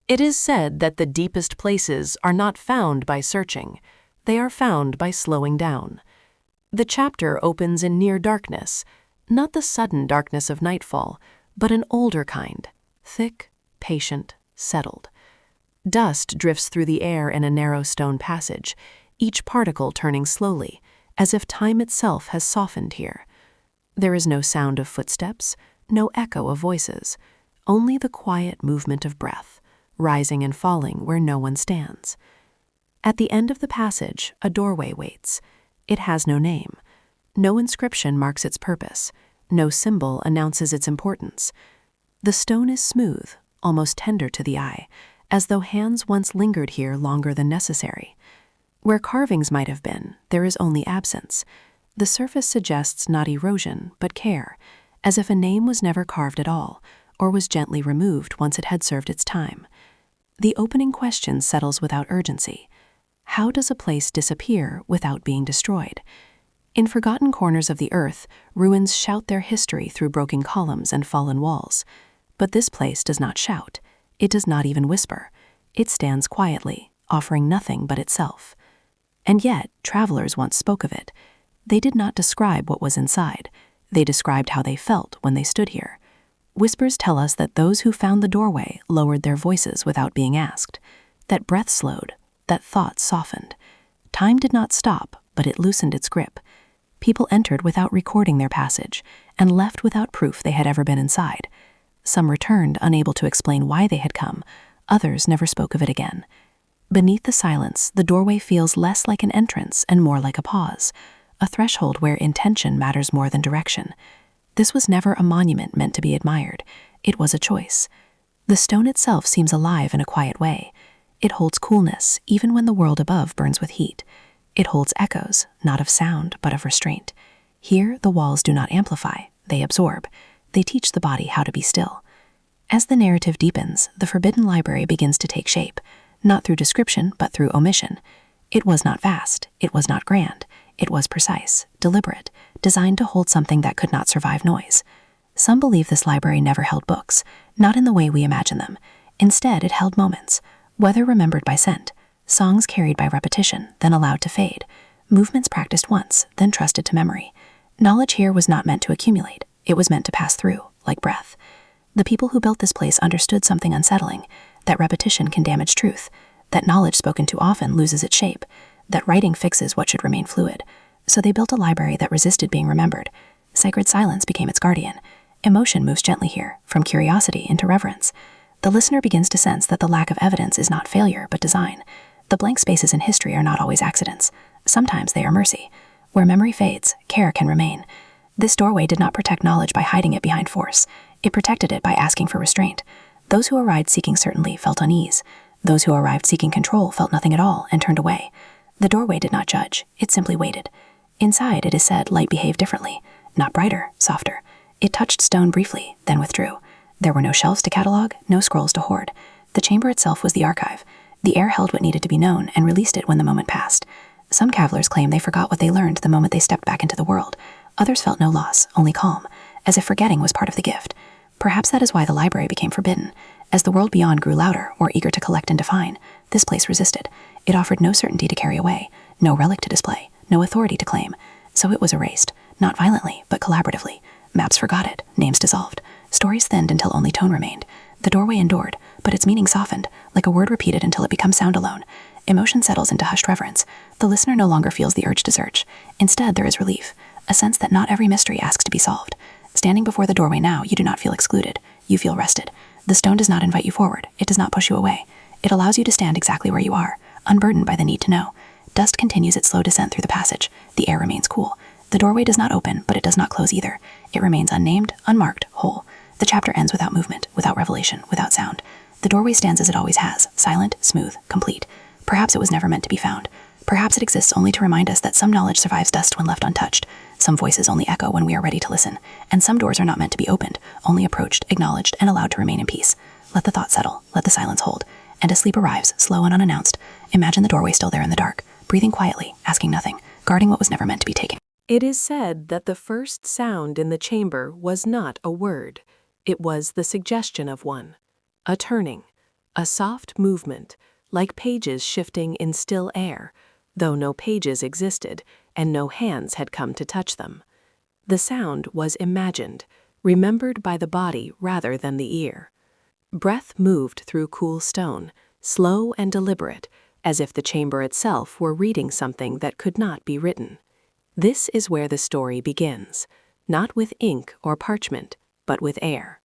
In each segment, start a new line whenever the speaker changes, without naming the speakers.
It is said that the deepest places are not found by searching, they are found by slowing down. The chapter opens in near darkness, not the sudden darkness of nightfall, but an older kind, thick, patient, settled. Dust drifts through the air in a narrow stone passage, each particle turning slowly, as if time itself has softened here. There is no sound of footsteps, no echo of voices, only the quiet movement of breath, rising and falling where no one stands. At the end of the passage, a doorway waits. It has no name. No inscription marks its purpose. No symbol announces its importance. The stone is smooth, almost tender to the eye, as though hands once lingered here longer than necessary. Where carvings might have been, there is only absence. The surface suggests not erosion, but care, as if a name was never carved at all, or was gently removed once it had served its time. The opening question settles without urgency. How does a place disappear without being destroyed? In forgotten corners of the earth, ruins shout their history through broken columns and fallen walls. But this place does not shout. It does not even whisper. It stands quietly, offering nothing but itself. And yet, travelers once spoke of it. They did not describe what was inside. They described how they felt when they stood here. Whispers tell us that those who found the doorway lowered their voices without being asked, that breath slowed, that thoughts softened. Time did not stop, but it loosened its grip. People entered without recording their passage, and left without proof they had ever been inside. Some returned, unable to explain why they had come. Others never spoke of it again. Beneath the silence, the doorway feels less like an entrance and more like a pause, a threshold where intention matters more than direction. This was never a monument meant to be admired. It was a choice. The stone itself seems alive in a quiet way. It holds coolness, even when the world above burns with heat. It holds echoes, not of sound, but of restraint. Here, the walls do not amplify, they absorb. They teach the body how to be still. As the narrative deepens, the forbidden library begins to take shape, not through description, but through omission. It was not vast, it was not grand, it was precise, deliberate, designed to hold something that could not survive noise. Some believe this library never held books, not in the way we imagine them. Instead, it held moments, whether remembered by scent, songs carried by repetition, then allowed to fade, movements practiced once, then trusted to memory. Knowledge here was not meant to accumulate, it was meant to pass through, like breath. The people who built this place understood something unsettling, that repetition can damage truth, that knowledge spoken too often loses its shape, that writing fixes what should remain fluid. So they built a library that resisted being remembered. Sacred silence became its guardian. Emotion moves gently here, from curiosity into reverence. The listener begins to sense that the lack of evidence is not failure, but design. The blank spaces in history are not always accidents. Sometimes they are mercy. Where memory fades, care can remain. This doorway did not protect knowledge by hiding it behind force. It protected it by asking for restraint. Those who arrived seeking certainty felt unease. Those who arrived seeking control felt nothing at all and turned away. The doorway did not judge, it simply waited. Inside, it is said, light behaved differently. Not brighter, softer. It touched stone briefly, then withdrew. There were no shelves to catalog, no scrolls to hoard. The chamber itself was the archive. The air held what needed to be known and released it when the moment passed. Some travelers claim they forgot what they learned the moment they stepped back into the world. Others felt no loss, only calm, as if forgetting was part of the gift. Perhaps that is why the library became forbidden. As the world beyond grew louder, or eager to collect and define, this place resisted. It offered no certainty to carry away, no relic to display, no authority to claim. So it was erased, not violently, but collaboratively. Maps forgot it, names dissolved. Stories thinned until only tone remained. The doorway endured, but its meaning softened, like a word repeated until it becomes sound alone. Emotion settles into hushed reverence. The listener no longer feels the urge to search. Instead, there is relief, a sense that not every mystery asks to be solved. Standing before the doorway now, you do not feel excluded. You feel rested. The stone does not invite you forward. It does not push you away. It allows you to stand exactly where you are, unburdened by the need to know. Dust continues its slow descent through the passage. The air remains cool. The doorway does not open, but it does not close either. It remains unnamed, unmarked, whole. The chapter ends without movement, without revelation, without sound. The doorway stands as it always has, silent, smooth, complete. Perhaps it was never meant to be found. Perhaps it exists only to remind us that some knowledge survives dust when left untouched. Some voices only echo when we are ready to listen. And some doors are not meant to be opened, only approached, acknowledged, and allowed to remain in peace. Let the thought settle, let the silence hold. And as sleep arrives, slow and unannounced, imagine the doorway still there in the dark, breathing quietly, asking nothing, guarding what was never meant to be taken.
It is said that the first sound in the chamber was not a word. It was the suggestion of one, a turning, A soft movement, like pages shifting in still air, though no pages existed and no hands had come to touch them. The sound was imagined, remembered by the body rather than the ear. Breath moved through cool stone, slow and deliberate, as if the chamber itself were reading something that could not be written. This is where the story begins, not with ink or parchment, but with air.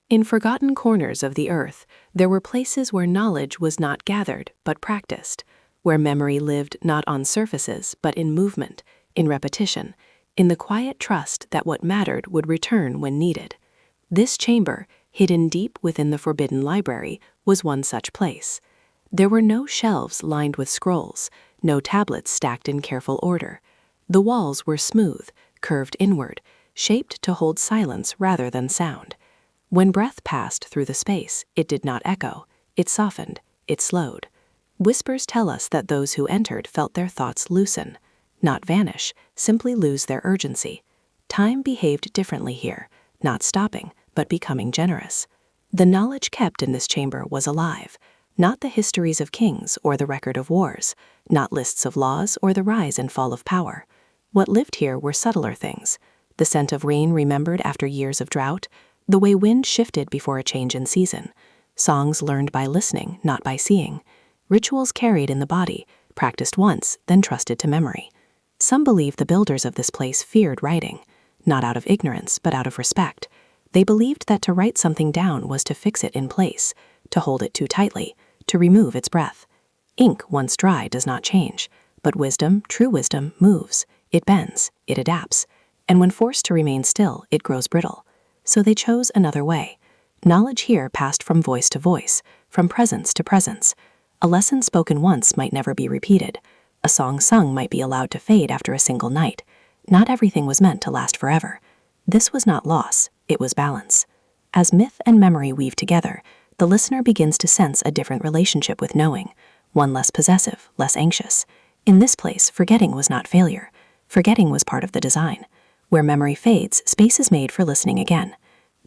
In forgotten corners of the earth, there were places where knowledge was not gathered but practiced, where memory lived not on surfaces but in movement, in repetition, in the quiet trust that what mattered would return when needed. This chamber, hidden deep within the forbidden library, was one such place. There were no shelves lined with scrolls, no tablets stacked in careful order. The walls were smooth, curved inward, shaped to hold silence rather than sound. When breath passed through the space, it did not echo, it softened, it slowed. Whispers tell us that those who entered felt their thoughts loosen, not vanish, simply lose their urgency. Time behaved differently here, not stopping, but becoming generous. The knowledge kept in this chamber was alive, not the histories of kings or the record of wars, not lists of laws or the rise and fall of power. What lived here were subtler things, the scent of rain remembered after years of drought, the way wind shifted before a change in season, songs learned by listening, not by seeing, rituals carried in the body, practiced once, then trusted to memory. Some believe the builders of this place feared writing, not out of ignorance, but out of respect. They believed that to write something down was to fix it in place, to hold it too tightly, to remove its breath. Ink, once dry, does not change, but wisdom, true wisdom, moves. It bends, it adapts, and when forced to remain still, it grows brittle. So they chose another way. Knowledge here passed from voice to voice, from presence to presence. A lesson spoken once might never be repeated. A song sung might be allowed to fade after a single night. Not everything was meant to last forever. This was not loss, it was balance. As myth and memory weave together, the listener begins to sense a different relationship with knowing, one less possessive, less anxious. In this place, forgetting was not failure. Forgetting was part of the design. Where memory fades, space is made for listening again.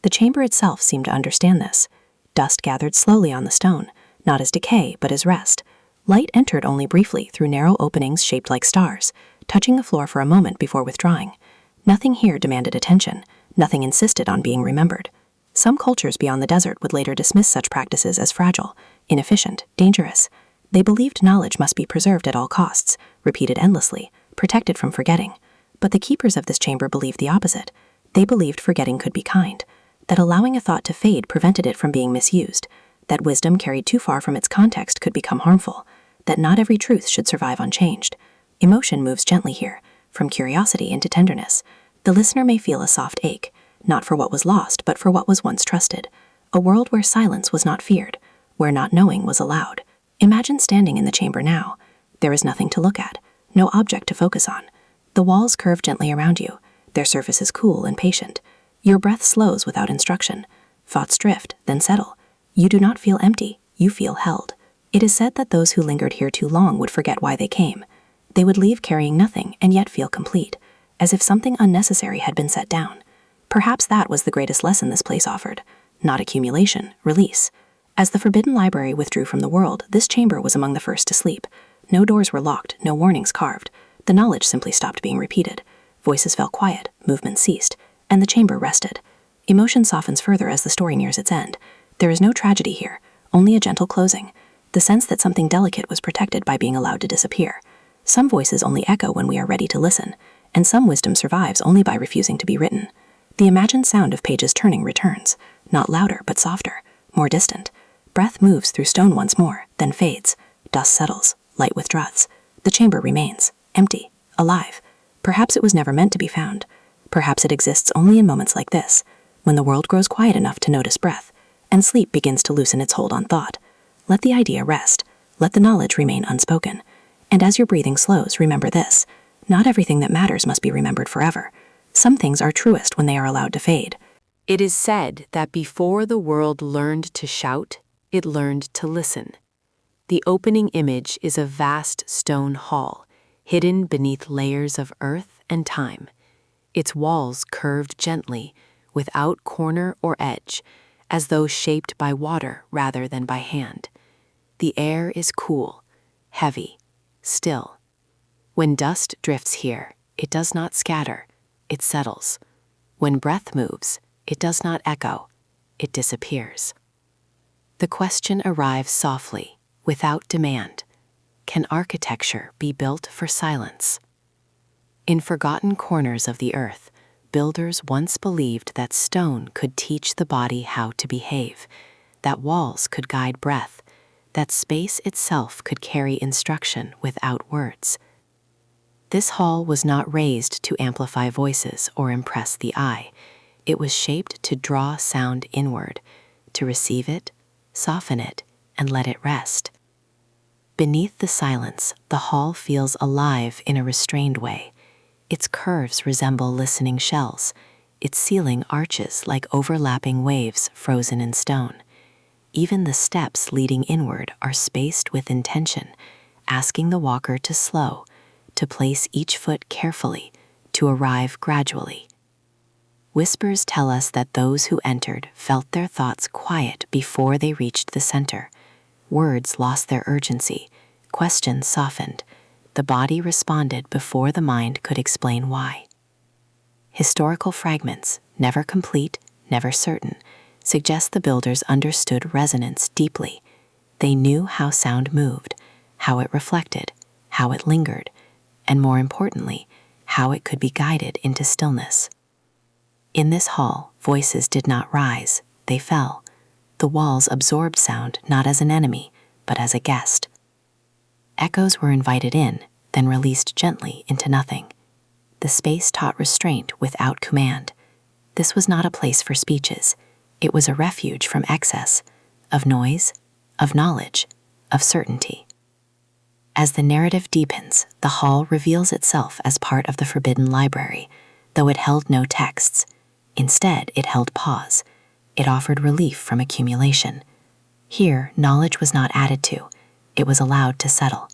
The chamber itself seemed to understand this. Dust gathered slowly on the stone, not as decay, but as rest. Light entered only briefly through narrow openings shaped like stars, touching the floor for a moment before withdrawing. Nothing here demanded attention. Nothing insisted on being remembered. Some cultures beyond the desert would later dismiss such practices as fragile, inefficient, dangerous. They believed knowledge must be preserved at all costs, repeated endlessly, protected from forgetting. But the keepers of this chamber believed the opposite. They believed forgetting could be kind, that allowing a thought to fade prevented it from being misused, that wisdom carried too far from its context could become harmful, that not every truth should survive unchanged. Emotion moves gently here, from curiosity into tenderness. The listener may feel a soft ache, not for what was lost, but for what was once trusted. A world where silence was not feared, where not knowing was allowed. Imagine standing in the chamber now. There is nothing to look at, no object to focus on. The walls curve gently around you, their surface is cool and patient. Your breath slows without instruction. Thoughts drift, then settle. You do not feel empty, you feel held. It is said that those who lingered here too long would forget why they came. They would leave carrying nothing and yet feel complete, as if something unnecessary had been set down. Perhaps that was the greatest lesson this place offered. Not accumulation, release. As the forbidden library withdrew from the world, this chamber was among the first to sleep. No doors were locked, no warnings carved. The knowledge simply stopped being repeated. Voices fell quiet, movement ceased, and the chamber rested. Emotion softens further as the story nears its end. There is no tragedy here, only a gentle closing, the sense that something delicate was protected by being allowed to disappear. Some voices only echo when we are ready to listen, and some wisdom survives only by refusing to be written. The imagined sound of pages turning returns, not louder but softer, more distant. Breath moves through stone once more, then fades. Dust settles, light withdraws. The chamber remains, empty, alive. Perhaps it was never meant to be found. Perhaps it exists only in moments like this, when the world grows quiet enough to notice breath, and sleep begins to loosen its hold on thought. Let the idea rest. Let the knowledge remain unspoken. And as your breathing slows, remember this. Not everything that matters must be remembered forever. Some things are truest when they are allowed to fade.
It is said that before the world learned to shout, it learned to listen. The opening image is a vast stone hall, hidden beneath layers of earth and time. Its walls curved gently, without corner or edge, as though shaped by water rather than by hand.
The air is cool, heavy, still. When dust drifts here, it does not scatter, it settles. When breath moves, it does not echo, it disappears. The question arrives softly, without demand. Can architecture be built for silence? In forgotten corners of the earth, builders once believed that stone could teach the body how to behave, that walls could guide breath, that space itself could carry instruction without words. This hall was not raised to amplify voices or impress the eye. It was shaped to draw sound inward, to receive it, soften it, and let it rest. Beneath the silence, the hall feels alive in a restrained way. Its curves resemble listening shells. Its ceiling arches like overlapping waves frozen in stone. Even the steps leading inward are spaced with intention, asking the walker to slow, to place each foot carefully, to arrive gradually. Whispers tell us that those who entered felt their thoughts quiet before they reached the center. Words lost their urgency, questions softened. The body responded before the mind could explain why. Historical fragments, never complete, never certain, suggest the builders understood resonance deeply. They knew how sound moved, how it reflected, how it lingered, and more importantly, how it could be guided into stillness. In this hall, voices did not rise, they fell. The walls absorbed sound not as an enemy, but as a guest. Echoes were invited in, then released gently into nothing. The space taught restraint without command. This was not a place for speeches. It was a refuge from excess, of noise, of knowledge, of certainty. As the narrative deepens, the hall reveals itself as part of the forbidden library, though it held no texts. Instead, it held pause. It offered relief from accumulation. Here, knowledge was not added to. It was allowed to settle.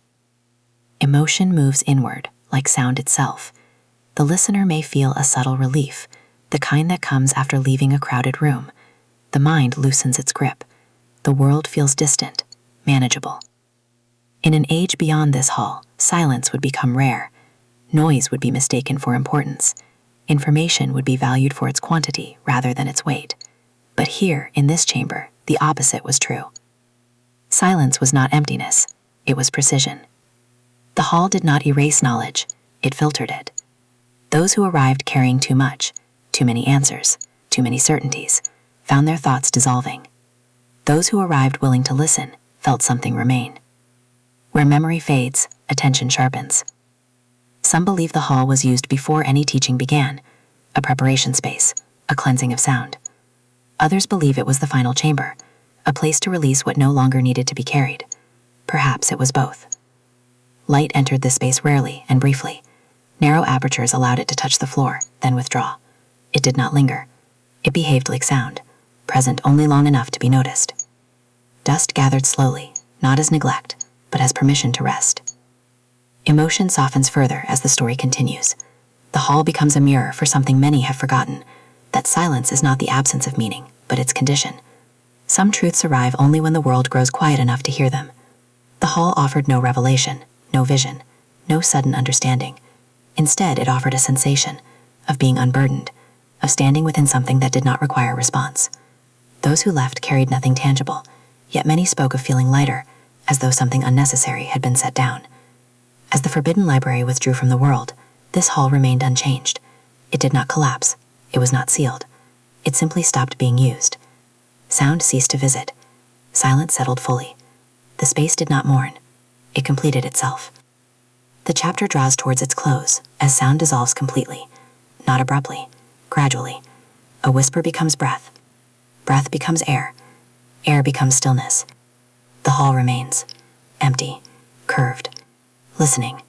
Emotion moves inward, like sound itself. The listener may feel a subtle relief, the kind that comes after leaving a crowded room. The mind loosens its grip. The world feels distant, manageable. In an age beyond this hall, silence would become rare. Noise would be mistaken for importance. Information would be valued for its quantity rather than its weight. But here, in this chamber, the opposite was true. Silence was not emptiness, it was precision. The hall did not erase knowledge, it filtered it. Those who arrived carrying too much, too many answers, too many certainties, found their thoughts dissolving. Those who arrived willing to listen felt something remain. Where memory fades, attention sharpens. Some believe the hall was used before any teaching began, a preparation space, a cleansing of sound. Others believe it was the final chamber, a place to release what no longer needed to be carried. Perhaps it was both. Light entered this space rarely and briefly. Narrow apertures allowed it to touch the floor, then withdraw. It did not linger. It behaved like sound, present only long enough to be noticed. Dust gathered slowly, not as neglect, but as permission to rest. Emotion softens further as the story continues. The hall becomes a mirror for something many have forgotten, that silence is not the absence of meaning, but its condition. Some truths arrive only when the world grows quiet enough to hear them. The hall offered no revelation, no vision, no sudden understanding. Instead, it offered a sensation of being unburdened, of standing within something that did not require response. Those who left carried nothing tangible, yet many spoke of feeling lighter, as though something unnecessary had been set down. As the forbidden library withdrew from the world, this hall remained unchanged. It did not collapse. It was not sealed. It simply stopped being used. Sound ceased to visit. Silence settled fully. The space did not mourn. It completed itself. The chapter draws towards its close, as sound dissolves completely, not abruptly, gradually. A whisper becomes breath. Breath becomes air. Air becomes stillness. The hall remains, empty, curved, listening.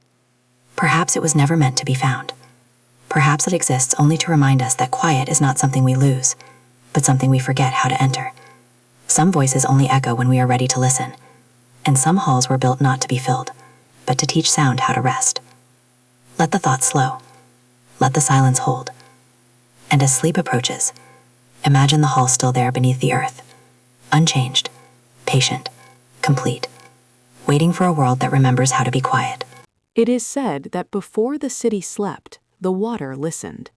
Perhaps it was never meant to be found. Perhaps it exists only to remind us that quiet is not something we lose, but something we forget how to enter. Some voices only echo when we are ready to listen, and some halls were built not to be filled, but to teach sound how to rest. Let the thoughts slow. Let the silence hold. And as sleep approaches, imagine the hall still there beneath the earth, unchanged, patient, complete,
waiting for a world that remembers how to be quiet.
It is said that before the city slept, the water listened.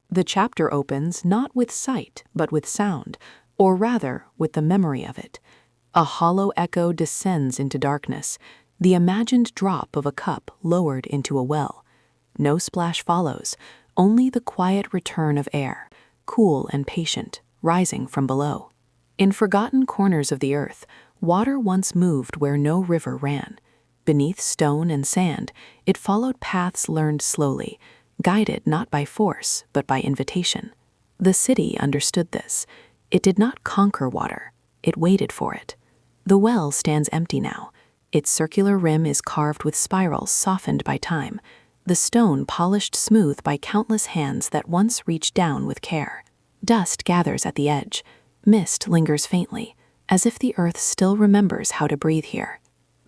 The chapter opens not with sight, but with sound, or rather, with the memory of it. A hollow echo descends into darkness, the imagined drop of a cup lowered into a well. No splash follows, only the quiet return of air, cool and patient, rising from below. In forgotten corners of the earth, water once moved where no river ran. Beneath stone and sand, it followed paths learned slowly, guided not by force, but by invitation. The city understood this. It did not conquer water, it waited for it. The well stands empty now. Its circular rim is carved with spirals softened by time, the stone polished smooth by countless hands that once reached down with care. Dust gathers at the edge. Mist lingers faintly, as if the earth still remembers how to breathe here.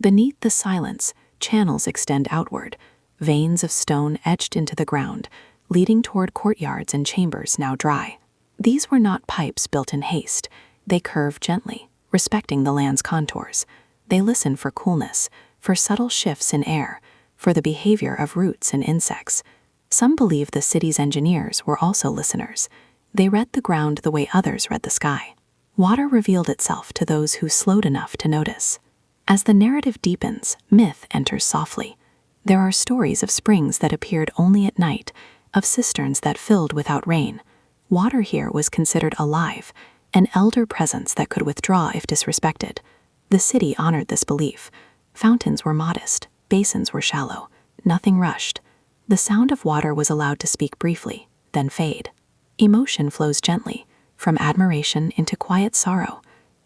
Beneath the silence, channels extend outward, veins of stone etched into the ground, leading toward courtyards and chambers now dry. These were not pipes built in haste. They curve gently, respecting the land's contours. They listen for coolness, for subtle shifts in air, for the behavior of roots and insects. Some believe the city's engineers were also listeners. They read the ground the way others read the sky. Water revealed itself to those who slowed enough to notice. As the narrative deepens, myth enters softly. There are stories of springs that appeared only at night, of cisterns that filled without rain. Water here was considered alive, an elder presence that could withdraw if disrespected. The city honored this belief. Fountains were modest, basins were shallow, nothing rushed. The sound of water was allowed to speak briefly, then fade. Emotion flows gently, from admiration into quiet sorrow.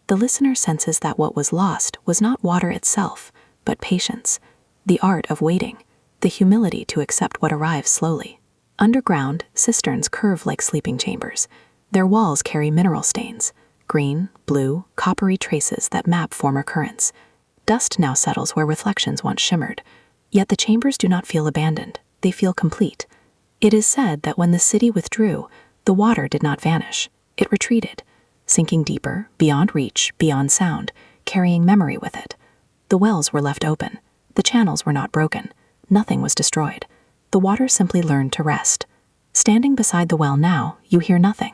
The listener senses that what was lost was not water itself, but patience, the art of waiting, the humility to accept what arrives slowly. Underground, cisterns curve like sleeping chambers. Their walls carry mineral stains, green, blue, coppery traces that map former currents. Dust now settles where reflections once shimmered. Yet the chambers do not feel abandoned, they feel complete. It is said that when the city withdrew, the water did not vanish, it retreated, sinking deeper, beyond reach, beyond sound, carrying memory with it. The wells were left open, the channels were not broken, nothing was destroyed. The water simply learned to rest. Standing beside the well now, you hear nothing,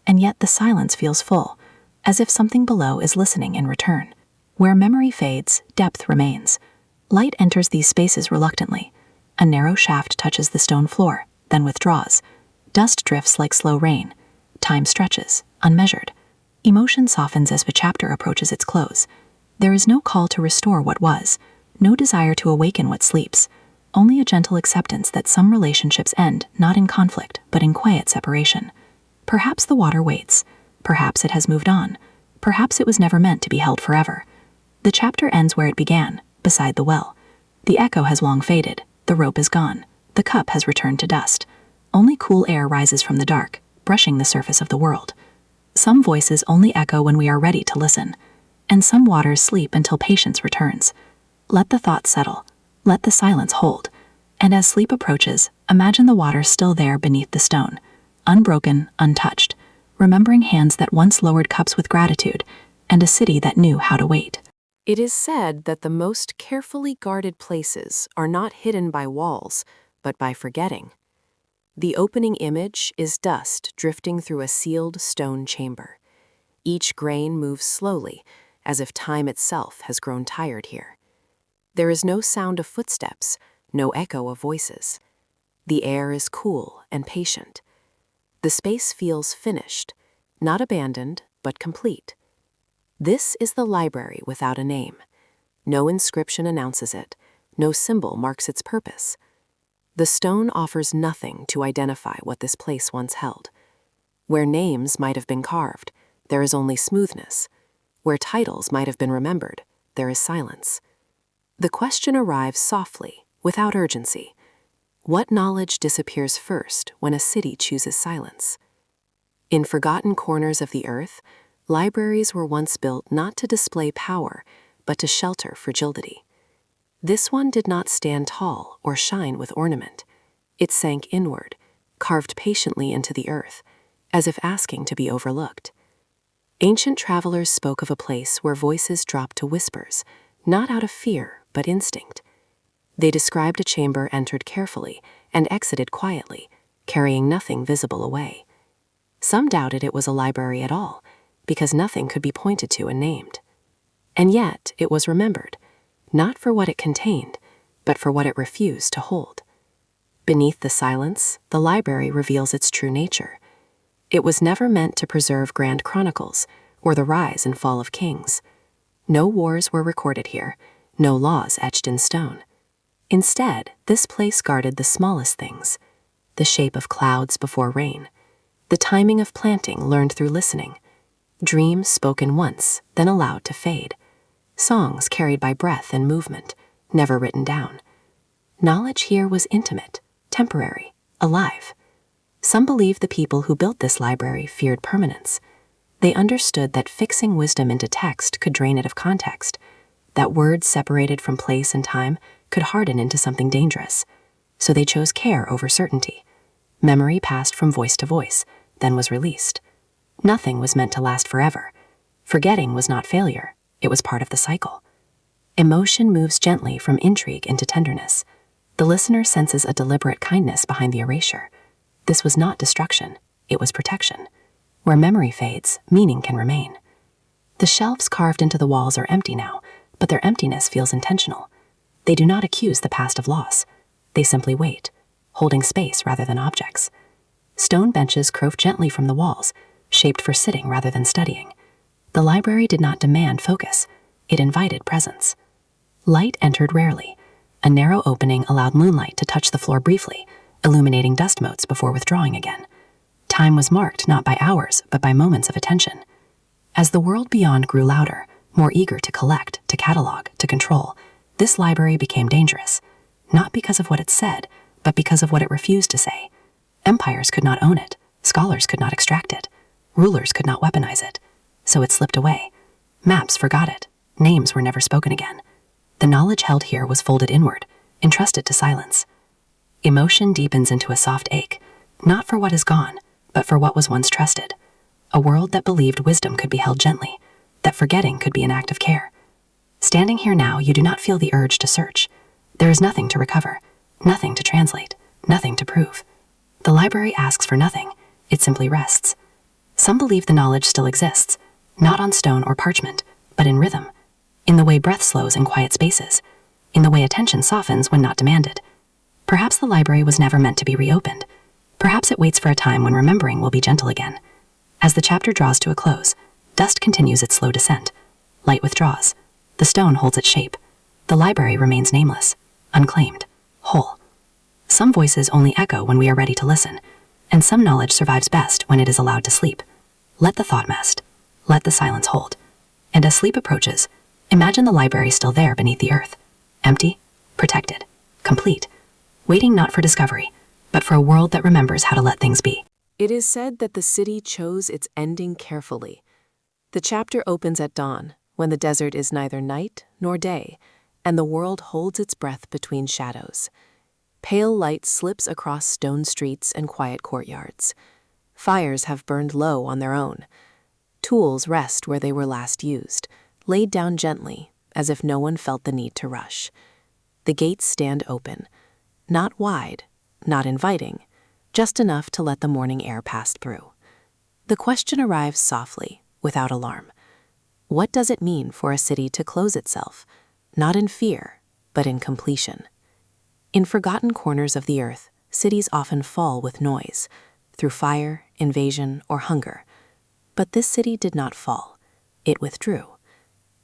and yet the silence feels full, as if something below is listening in return. Where memory fades, depth remains. Light enters these spaces reluctantly. A narrow shaft touches the stone floor, then withdraws. Dust drifts like slow rain. Time stretches, unmeasured. Emotion softens as the chapter approaches its close. There is no call to restore what was, no desire to awaken what sleeps, only a gentle acceptance that some relationships end not in conflict, but in quiet separation. Perhaps the water waits. Perhaps it has moved on. Perhaps it was never meant to be held forever. The chapter ends where it began, beside the well. The echo has long faded. The rope is gone. The cup has returned to dust. Only cool air rises from the dark, brushing the surface of the world. Some voices only echo when we are ready to listen, and some waters sleep until patience returns. Let the thoughts settle. Let the silence hold. And as sleep approaches, imagine the water still there beneath the stone, unbroken, untouched, remembering hands that once lowered cups with gratitude, and a city that knew how to wait.
It is said that the most carefully guarded places are not hidden by walls, but by forgetting. The opening image is dust drifting through a sealed stone chamber. Each grain moves slowly, as if time itself has grown tired here. There is no sound of footsteps, no echo of voices. The air is cool and patient. The space feels finished, not abandoned, but complete. This is the library without a name. No inscription announces it, no symbol marks its purpose. The stone offers nothing to identify what this place once held. Where names might have been carved, there is only smoothness. Where titles might have been remembered, there is silence. The question arrives softly, without urgency. What knowledge disappears first when a city chooses silence? In forgotten corners of the earth, libraries were once built not to display power, but to shelter fragility. This one did not stand tall or shine with ornament. It sank inward, carved patiently into the earth, as if asking to be overlooked. Ancient travelers spoke of a place where voices dropped to whispers,
not out of fear, but instinct. They described a chamber entered carefully and exited quietly, carrying nothing visible away. Some doubted it was a library at all, because nothing could be pointed to and named. And yet it was remembered, not for what it contained, but for what it refused to hold. Beneath the silence, the library reveals its true nature. It was never meant to preserve grand chronicles or the rise and fall of kings. No wars were recorded here, no laws etched in stone. Instead, this place guarded the smallest things: the shape of clouds before rain, the timing of planting learned through listening, dreams spoken once, then allowed to fade, songs carried by breath and movement, never written down. Knowledge here was intimate, temporary, alive. Some believed the people who built this library feared permanence. They understood that fixing wisdom into text could drain it of context, that words separated from place and time could harden into something dangerous. So they chose care over certainty. Memory passed from voice to voice, then was released. Nothing was meant to last forever. Forgetting was not failure, it was part of the cycle. Emotion moves gently from intrigue into tenderness. The listener senses a deliberate kindness behind the erasure. This was not destruction, it was protection. Where memory fades, meaning can remain. The shelves carved into the walls are empty now, but their emptiness feels intentional. They do not accuse the past of loss. They simply wait, holding space rather than objects. Stone benches crowed gently from the walls, shaped for sitting rather than studying. The library did not demand focus, it invited presence. Light entered rarely. A narrow opening allowed moonlight to touch the floor briefly, illuminating dust motes before withdrawing again. Time was marked not by hours, but by moments of attention. As the world beyond grew louder, more eager to collect, to catalog, to control, this library became dangerous, not because of what it said, but because of what it refused to say. Empires could not own it, scholars could not extract it, rulers could not weaponize it, so it slipped away. Maps forgot it, names were never spoken again. The knowledge held here was folded inward, entrusted to silence. Emotion deepens into a soft ache, not for what is gone, but for what was once trusted. A world that believed wisdom could be held gently, that forgetting could be an act of care. Standing here now, you do not feel the urge to search. There is nothing to recover, nothing to translate, nothing to prove. The library asks for nothing, it simply rests. Some believe the knowledge still exists, not on stone or parchment, but in rhythm, in the way breath slows in quiet spaces, in the way attention softens when not demanded. Perhaps the library was never meant to be reopened. Perhaps it waits for a time when remembering will be gentle again. As the chapter draws to a close, dust continues its slow descent. Light withdraws. The stone holds its shape. The library remains nameless, unclaimed, whole. Some voices only echo when we are ready to listen, and some knowledge survives best when it is allowed to sleep. Let the thought rest. Let the silence hold. And as sleep approaches, imagine the library still there beneath the earth, empty, protected, complete, waiting not for discovery, but for a world that remembers how to let things be.
It is said that the city chose its ending carefully. The chapter opens at dawn, when the desert is neither night nor day, and the world holds its breath between shadows. Pale light slips across stone streets and quiet courtyards. Fires have burned low on their own. Tools rest where they were last used, laid down gently, as if no one felt the need to rush. The gates stand open, not wide, not inviting, just enough to let the morning air pass through. The question arrives softly, without alarm. What does it mean for a city to close itself, not in fear, but in completion? In forgotten corners of the earth, cities often fall with noise, through fire, invasion, or hunger. But this city did not fall. It withdrew.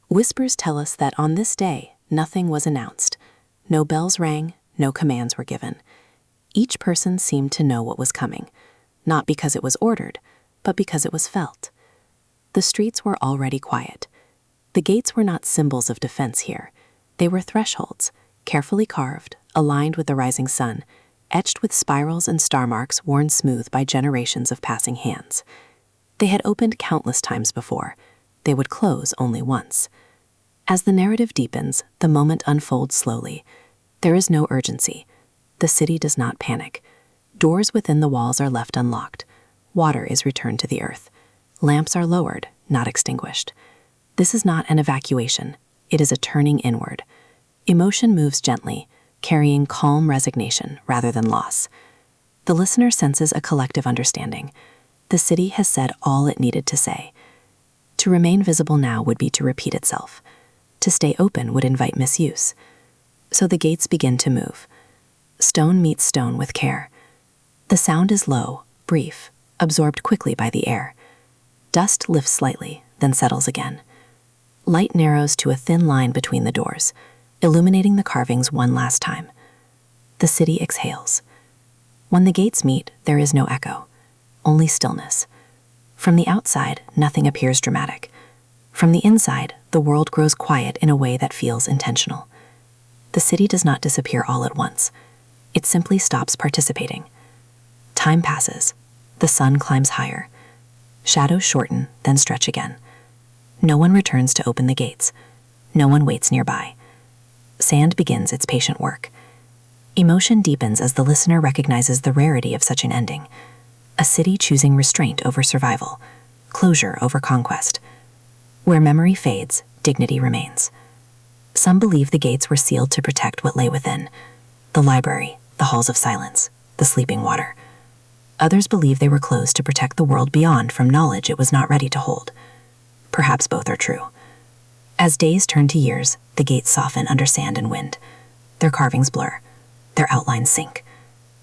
Whispers tell us that on this day, nothing was announced. No bells rang, no commands were given. Each person seemed to know what was coming, not because it was ordered, but because it was felt. The streets were already quiet. The gates were not symbols of defense here. They were thresholds, carefully carved, aligned with the rising sun, etched with spirals and star marks worn smooth by generations of passing hands. They had opened countless times before. They would close only once. As the narrative deepens, the moment unfolds slowly. There is no urgency. The city does not panic. Doors within the walls are left unlocked. Water is returned to the earth. Lamps are lowered, not extinguished. This is not an evacuation.
It is a turning inward. Emotion moves gently, carrying calm resignation rather than loss. The listener senses a collective understanding. The city has said all it needed to say. To remain visible now would be to repeat itself. To stay open would invite misuse. So the gates begin to move. Stone meets stone with care. The sound is low, brief, absorbed quickly by the air. Dust lifts slightly, then settles again. Light narrows to a thin line between the doors, illuminating the carvings one last time. The city exhales. When the gates meet, there is no echo, only stillness. From the outside, nothing appears dramatic. From the inside, the world grows quiet in a way that feels intentional. The city does not disappear all at once. It simply stops participating. Time passes. The sun climbs higher. Shadows shorten, then stretch again. No one returns to open the gates. No one waits nearby. Sand begins its patient work. Emotion deepens as the listener recognizes the rarity of such an ending. A city choosing restraint over survival, closure over conquest. Where memory fades, dignity remains. Some believe the gates were sealed to protect what lay within. The library, the halls of silence, the sleeping water. Others believe they were closed to protect the world beyond from knowledge it was not ready to hold. Perhaps both are true. As days turn to years, the gates soften under sand and wind. Their carvings blur. Their outlines sink.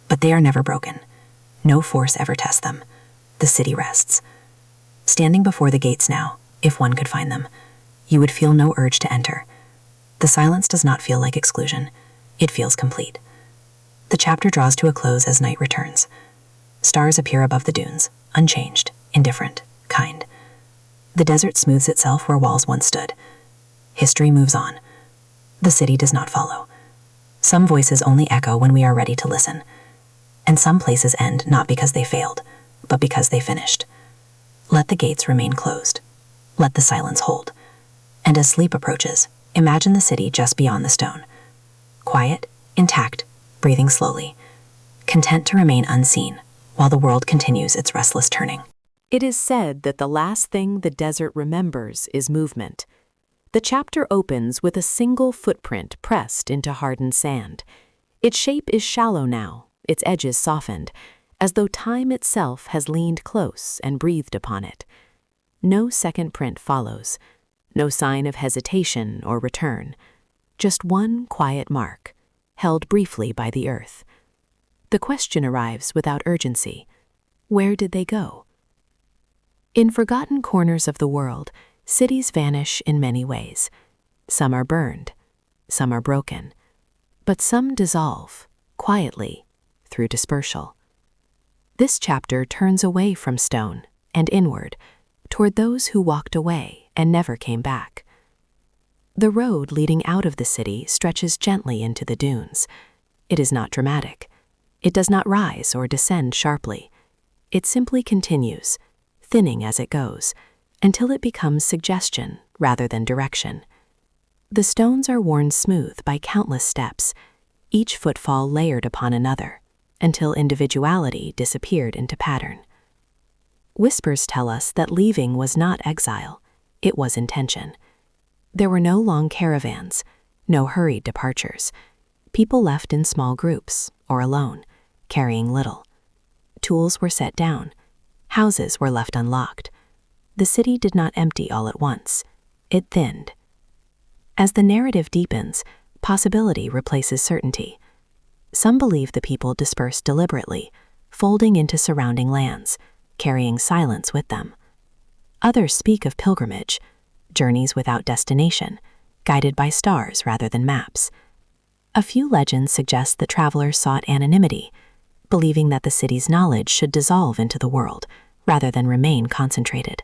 But they are never broken. No force ever tests them. The city rests. Standing before the gates now, if one could find them, you would feel no urge to enter. The silence does not feel like exclusion. It feels complete. The chapter draws to a close as night returns. Stars appear above the dunes, unchanged, indifferent, kind. The desert smooths itself where walls once stood. History moves on. The city does not follow. Some voices only echo when we are ready to listen. And some places end not because they failed, but because they finished. Let the gates remain closed. Let the silence hold. And as sleep approaches, imagine the city just beyond the stone. Quiet, intact, breathing slowly. Content to remain unseen, while the world continues its restless turning.
It is said that the last thing the desert remembers is movement. The chapter opens with a single footprint pressed into hardened sand. Its shape is shallow now, its edges softened, as though time itself has leaned close and breathed upon it. No second print follows, no sign of hesitation or return, just one quiet mark, held briefly by the earth. The question arrives without urgency. Where did they go? In forgotten corners of the world, cities vanish in many ways. Some are burned, some are broken, but some dissolve, quietly, through dispersal. This chapter turns away from stone and inward, toward those who walked away and never came back. The road leading out of the city stretches gently into the dunes. It is not dramatic. It does not rise or descend sharply. It simply continues, thinning as it goes, until it becomes suggestion rather than direction. The stones are worn smooth by countless steps, each footfall layered upon another, until individuality disappeared into pattern. Whispers tell us that leaving was not exile, it was intention. There were no long caravans, no hurried departures. People left in small groups, or alone, carrying little. Tools were set down. Houses were left unlocked. The city did not empty all at once. It thinned. As the narrative deepens, possibility replaces certainty. Some believe the people dispersed deliberately, folding into surrounding lands, carrying silence with them. Others speak of pilgrimage, journeys without destination, guided by stars rather than maps. A few legends suggest that travelers sought anonymity, believing that the city's knowledge should dissolve into the world rather than remain concentrated.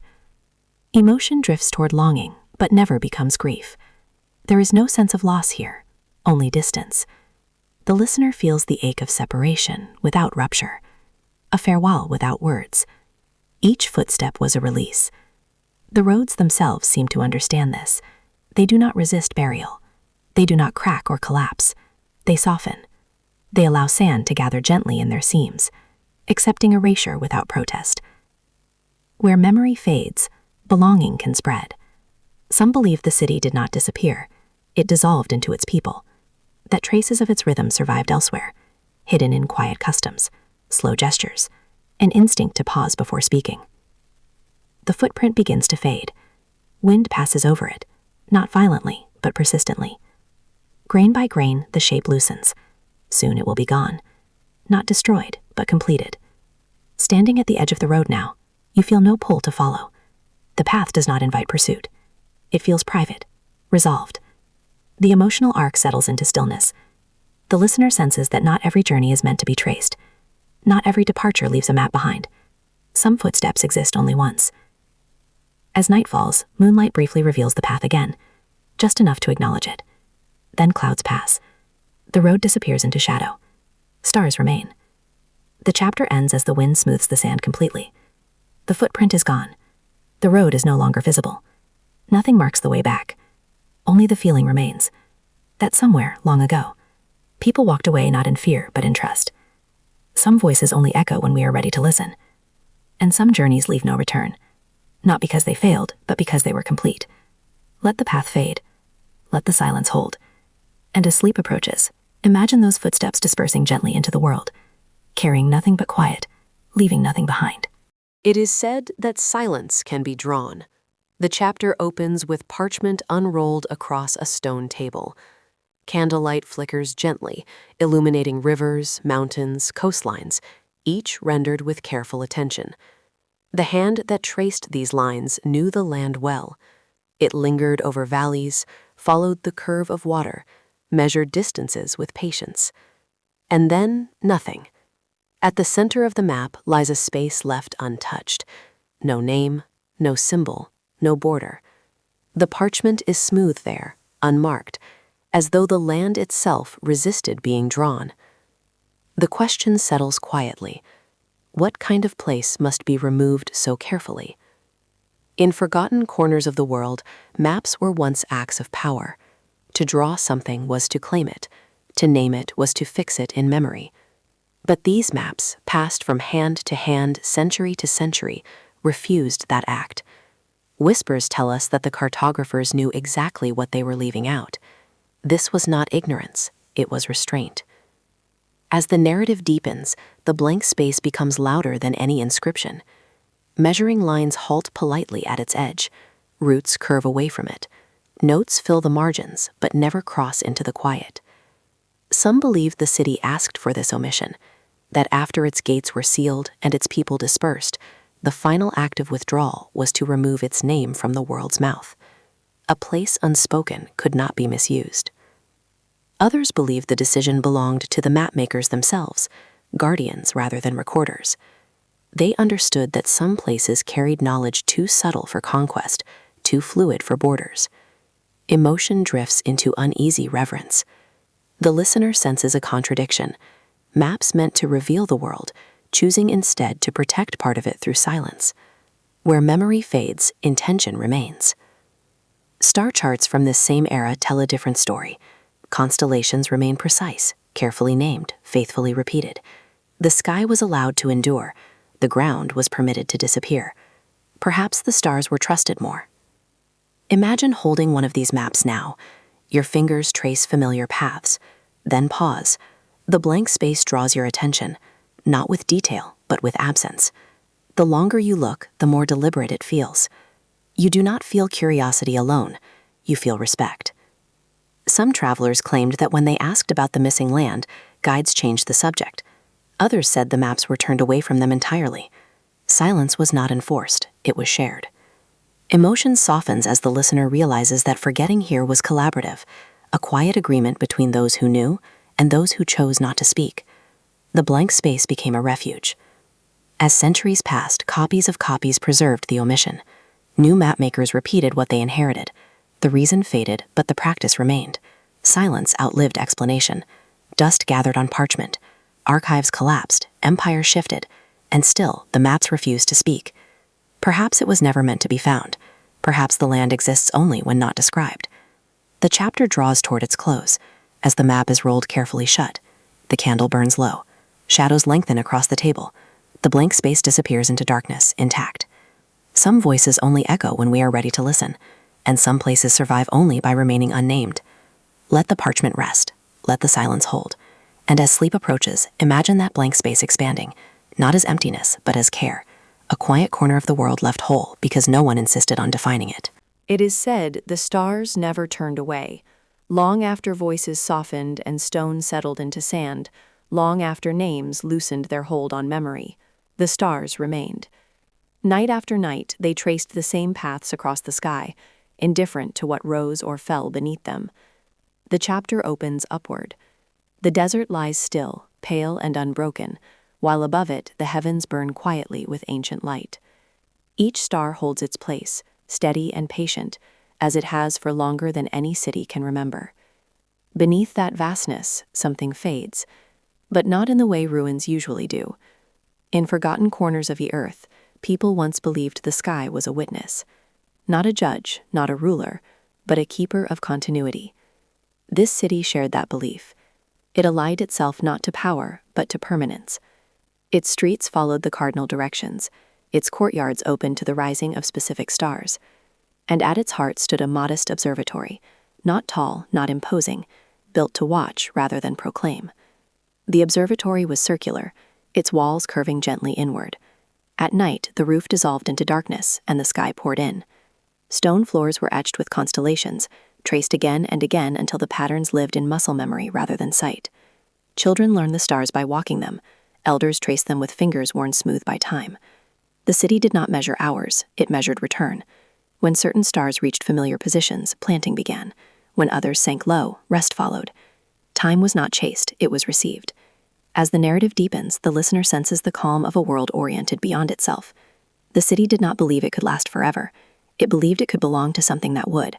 Emotion drifts toward longing, but never becomes grief. There is no sense of loss here, only distance. The listener feels the ache of separation without rupture, a farewell without words. Each footstep was a release. The roads themselves seem to understand this. They do not resist burial. They do not crack or collapse. They soften. They allow sand to gather gently in their seams, accepting erasure without protest. Where memory fades, belonging can spread. Some believe the city did not disappear.
It dissolved into its people. That traces of its rhythm survived elsewhere, hidden in quiet customs, slow gestures, an instinct to pause before speaking. The footprint begins to fade. Wind passes over it, not violently, but persistently. Grain by grain, the shape loosens. Soon it will be gone. Not destroyed, but completed. Standing at the edge of the road now, you feel no pull to follow. The path does not invite pursuit. It feels private, resolved. The emotional arc settles into stillness. The listener senses that not every journey is meant to be traced. Not every departure leaves a map behind. Some footsteps exist only once. As night falls, moonlight briefly reveals the path again, just enough to acknowledge it. Then clouds pass. The road disappears into shadow. Stars remain. The chapter ends as the wind smooths the sand completely. The footprint is gone. The road is no longer visible. Nothing marks the way back. Only the feeling remains. That somewhere, long ago, people walked away not in fear, but in trust. Some voices only echo when we are ready to listen. And some journeys leave no return. Not because they failed, but because they were complete. Let the path fade. Let the silence hold. And as sleep approaches, imagine those footsteps dispersing gently into the world, carrying nothing but quiet, leaving nothing behind.
It is said that silence can be drawn. The chapter opens with parchment unrolled across a stone table. Candlelight flickers gently, illuminating rivers, mountains, coastlines, each rendered with careful attention. The hand that traced these lines knew the land well. It lingered over valleys, followed the curve of water, measured distances with patience. And then, nothing. At the center of the map lies a space left untouched. No name, no symbol, no border. The parchment is smooth there, unmarked, as though the land itself resisted being drawn. The question settles quietly. What kind of place must be removed so carefully? In forgotten corners of the world, maps were once acts of power. To draw something was to claim it. To name it was to fix it in memory. But these maps, passed from hand to hand, century to century, refused that act. Whispers tell us that the cartographers knew exactly what they were leaving out. This was not ignorance, it was restraint. As the narrative deepens, the blank space becomes louder than any inscription. Measuring lines halt politely at its edge. Roots curve away from it. Notes fill the margins, but never cross into the quiet. Some believe the city asked for this omission, that after its gates were sealed and its people dispersed, the final act of withdrawal was to remove its name from the world's mouth. A place unspoken could not be misused. Others believe the decision belonged to the mapmakers themselves, guardians rather than recorders. They understood that some places carried knowledge too subtle for conquest, too fluid for borders. Emotion drifts into uneasy reverence. The listener senses a contradiction. Maps meant to reveal the world, choosing instead to protect part of it through silence. Where memory fades, intention remains. Star charts from this same era tell a different story. Constellations remain precise, carefully named, faithfully repeated. The sky was allowed to endure. The ground was permitted to disappear. Perhaps the stars were trusted more. Imagine holding one of these maps now. Your fingers trace familiar paths. Then pause. The blank space draws your attention, not with detail, but with absence. The longer you look, the more deliberate it feels. You do not feel curiosity alone. You feel respect. Some travelers claimed that when they asked about the missing land, guides changed the subject. Others said the maps were turned away from them entirely. Silence was not enforced, it was shared. Emotion softens as the listener realizes that forgetting here was collaborative, a quiet agreement between those who knew and those who chose not to speak. The blank space became a refuge. As centuries passed, copies of copies preserved the omission. New mapmakers repeated what they inherited. The reason faded, but the practice remained. Silence outlived explanation. Dust gathered on parchment. Archives collapsed, empires shifted, and still the maps refused to speak. Perhaps it was never meant to be found. Perhaps the land exists only when not described. The chapter draws toward its close. As the map is rolled carefully shut, the candle burns low. Shadows lengthen across the table. The blank space disappears into darkness, intact. Some voices only echo when we are ready to listen, and some places survive only by remaining unnamed.
Let the parchment rest. Let the silence hold. And as sleep approaches, imagine that blank space expanding, not as emptiness, but as care, a quiet corner of the world left whole because no one insisted on defining it.
It is said the stars never turned away. Long after voices softened and stone settled into sand, long after names loosened their hold on memory, the stars remained. Night after night, they traced the same paths across the sky, indifferent to what rose or fell beneath them. The chapter opens upward. The desert lies still, pale and unbroken, while above it the heavens burn quietly with ancient light. Each star holds its place, steady and patient, as it has for longer than any city can remember. Beneath that vastness, something fades, but not in the way ruins usually do. In forgotten corners of the earth, people once believed the sky was a witness. Not a judge, not a ruler, but a keeper of continuity. This city shared that belief. It allied itself not to power, but to permanence. Its streets followed the cardinal directions, its courtyards opened to the rising of specific stars. And at its heart stood a modest observatory, not tall, not imposing, built to watch rather than proclaim. The observatory was circular, its walls curving gently inward. At night, the roof dissolved into darkness and the sky poured in. Stone floors were etched with constellations, traced again and again until the patterns lived in muscle memory rather than sight. Children learned the stars by walking them, elders traced them with fingers worn smooth by time. The city did not measure hours, it measured return. When certain stars reached familiar positions, planting began. When others sank low, rest followed. Time was not chased, it was received. As the narrative deepens, the listener senses the calm of a world oriented beyond itself. The city did not believe it could last forever. It believed it could belong to something that would.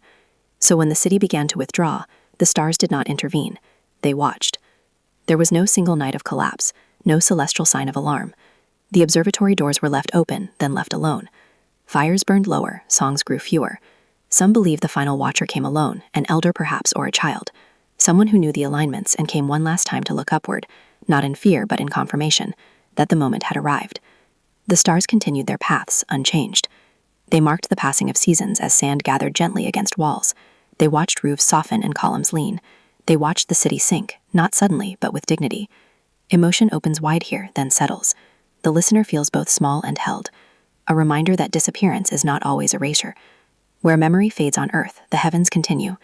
So when the city began to withdraw, the stars did not intervene. They watched. There was no single night of collapse, no celestial sign of alarm. The observatory doors were left open, then left alone. Fires burned lower, songs grew fewer. Some believed the final watcher came alone, an elder perhaps or a child, someone who knew the alignments and came one last time to look upward, not in fear but in confirmation, that the moment had arrived. The stars continued their paths, unchanged. They marked the passing of seasons as sand gathered gently against walls. They watched roofs soften and columns lean. They watched the city sink, not suddenly but with dignity. Emotion opens wide here, then settles. The listener feels both small and held, a reminder that disappearance is not always erasure. Where memory fades on earth, the heavens continue.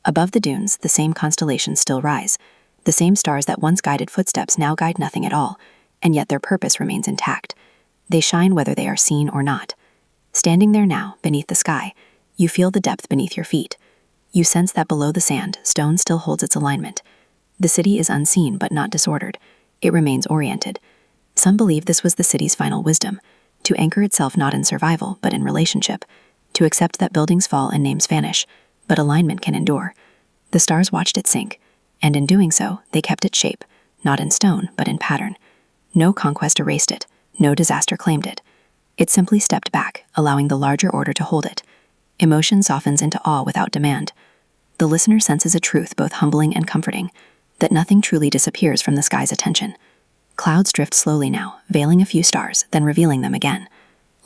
Above the dunes, the same constellations still rise. The same stars that once guided footsteps now guide nothing at all, and yet their purpose remains intact. They shine whether they are seen or not. Standing there now, beneath the sky, you feel the depth beneath your feet. You sense that below the sand, stone still holds its alignment. The city is unseen but not disordered. It remains oriented. Some believe this was the city's final wisdom, to anchor itself not in survival but in relationship, to accept that buildings fall and names vanish, but alignment can endure. The stars watched it sink, and in doing so, they kept its shape, not in stone but in pattern. No conquest erased it, no disaster claimed it. It simply stepped back, allowing the larger order to hold it. Emotion softens into awe without demand. The listener senses a truth both humbling and comforting, that nothing truly disappears from the sky's attention. Clouds drift slowly now, veiling a few stars, then revealing them again.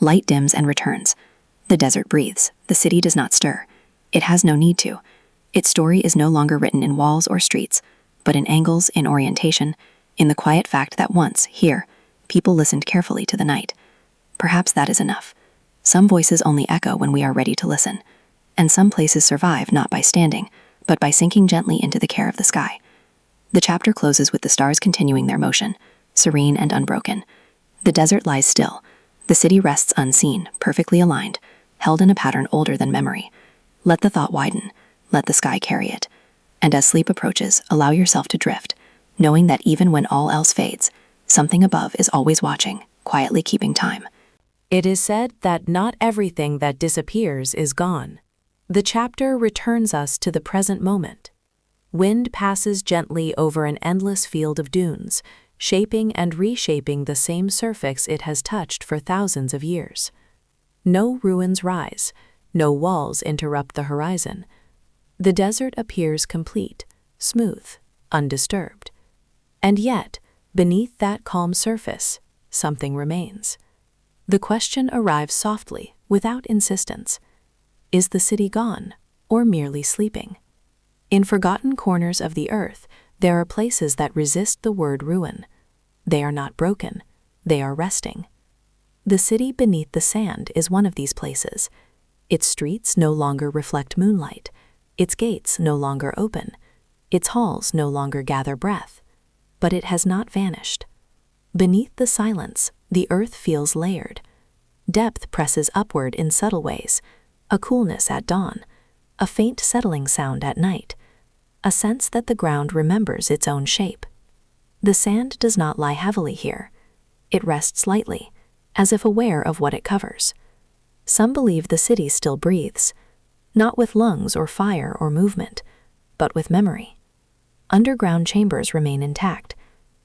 Light dims and returns. The desert breathes. The city does not stir. It has no need to. Its story is no longer written in walls or streets, but in angles, in orientation, in the quiet fact that once, here, people listened carefully to the night. Perhaps that is enough. Some voices only echo when we are ready to listen, and some places survive not by standing, but by sinking gently into the care of the sky. The chapter closes with the stars continuing their motion, serene and unbroken. The desert lies still. The city rests unseen, perfectly aligned, held in a pattern older than memory. Let the thought widen. Let the sky carry it. And as sleep approaches, allow yourself to drift, knowing that even when all else fades, something above is always watching, quietly keeping time. It is said that not everything that disappears is gone. The chapter returns us to the present moment. Wind passes gently over an endless field of dunes, shaping and reshaping the same surface it has touched for thousands of years. No ruins rise, no walls interrupt the horizon. The desert appears complete, smooth, undisturbed. And yet, beneath that calm surface, something remains. The question arrives softly, without insistence. Is the city gone, or merely sleeping? In forgotten corners of the earth, there are places that resist the word ruin. They are not broken, they are resting. The city beneath the sand is one of these places. Its streets no longer reflect moonlight, its gates no longer open, its halls no longer gather breath, but it has not vanished. Beneath the silence, the earth feels layered. Depth presses upward in subtle ways, a coolness at dawn, a faint settling sound at night, a sense that the ground remembers its own shape. The sand does not lie heavily here. It rests lightly, as if aware of what it covers. Some believe the city still breathes, not with lungs or fire or movement, but with memory. Underground chambers remain intact,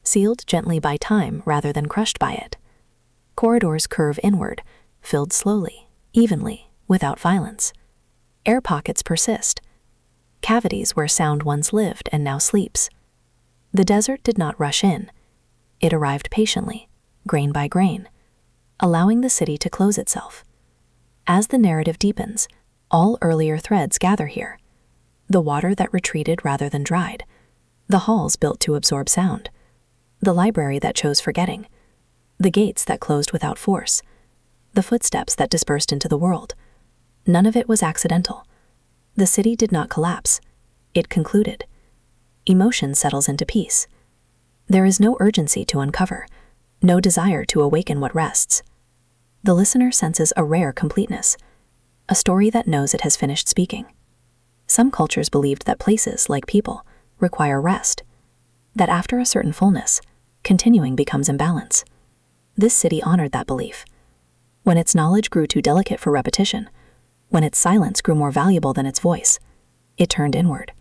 sealed gently by time rather than crushed by it. Corridors curve inward, filled slowly, evenly, without violence. Air pockets persist, cavities where sound once lived and now sleeps. The desert did not rush in. It arrived patiently, grain by grain, allowing the city to close itself. As the narrative deepens, all earlier threads gather here. The water that retreated rather than dried, the halls built to absorb sound, the library that chose forgetting, the gates that closed without force, the footsteps that dispersed into the world. None of it was accidental. The city did not collapse. It concluded. Emotion settles into peace. There is no urgency to uncover, no desire to awaken what rests. The listener senses a rare completeness, a story that knows it has finished speaking. Some cultures believed that places, like people, require rest, that after a certain fullness, continuing becomes imbalance. This city honored that belief. When its knowledge grew too delicate for repetition, when its silence grew more valuable than its voice, it turned inward,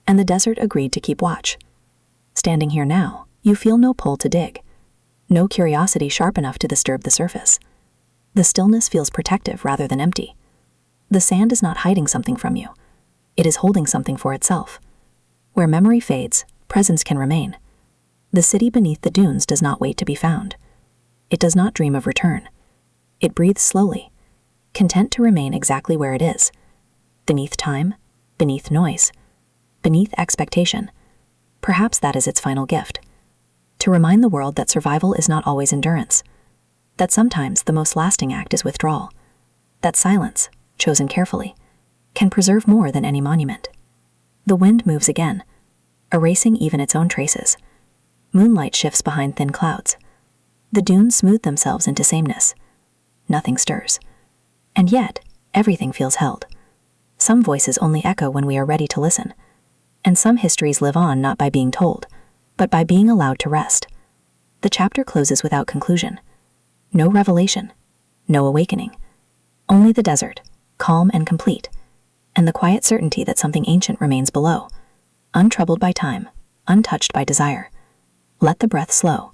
and the desert agreed to keep watch. Standing here now, you feel no pull to dig, no curiosity sharp enough to disturb the surface. The stillness feels protective rather than empty. The sand is not hiding something from you. It is holding something for itself. Where memory fades, presence can remain. The city beneath the dunes does not wait to be found. It does not dream of return. It breathes slowly, content to remain exactly where it is, beneath time, beneath noise, beneath expectation. Perhaps that is its final gift. To remind the world that survival is not always endurance, that sometimes the most lasting act is withdrawal, that silence, chosen carefully, can preserve more than any monument. The wind moves again, erasing even its own traces. Moonlight shifts behind thin clouds. The dunes smooth themselves into sameness. Nothing stirs. And yet, everything feels held. Some voices only echo when we are ready to listen. And some histories live on not by being told, but by being allowed to rest. The chapter closes without conclusion. No revelation, no awakening. Only the desert, calm and complete, and the quiet certainty that something ancient remains below, untroubled by time, untouched by desire. Let the breath slow.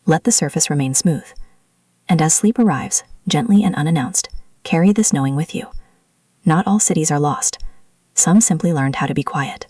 Let the surface remain smooth. And as sleep arrives, gently and unannounced, carry this knowing with you. Not all cities are lost. Some simply learned how to be quiet.